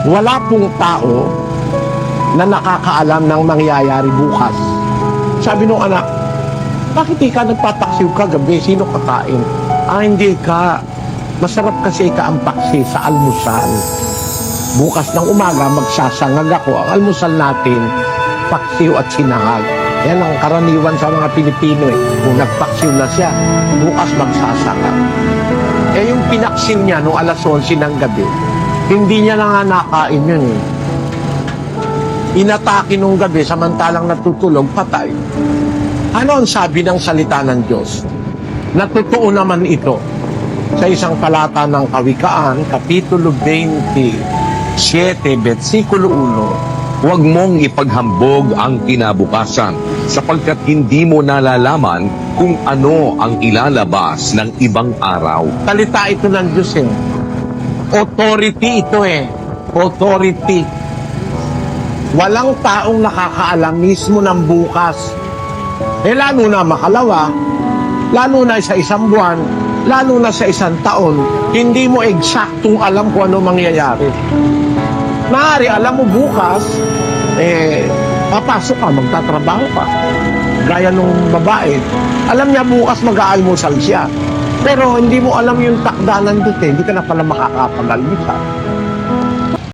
Wala pong tao na nakakaalam ng mangyayari bukas. Sabi nung anak, bakit di ka nagpataksiw ka gabi? Sino kakain? Hindi ka. Masarap kasi ka ang paksi sa almusal. Bukas ng umaga, magsasangag ako. Ang almusal natin, paksiw at sinangag. Yan ang karaniwan sa mga Pilipino eh. Kung nagpaksiw na siya, bukas magsasangag. Yung pinaksin niya noong alas 11 ng gabi, hindi niya na nga nakain yun eh. Inatake nung gabi, samantalang natutulog, patay. Ano ang sabi ng salita ng Diyos? Natotoo naman ito sa isang talata ng Kawikaan, Kapitulo 27, versikulo 1. Huwag mong ipaghambog ang kinabukasan sapagkat hindi mo nalalaman kung ano ang ilalabas ng ibang araw. Salita ito ng Diyos eh. Authority ito eh. Authority. Walang taong nakakaalam mismo ng bukas. Lalo na makalawa, lalo na sa isang buwan, lalo na sa isang taon, hindi mo eksaktong alam kung ano mangyayari. Maaari, alam mo bukas, papasok ka, magtatrabaho ka. Gaya nung babae, alam niya bukas mag-aalmusal siya. Pero hindi mo alam yung takdanan dito, hindi ka na pala makakapag-almusal.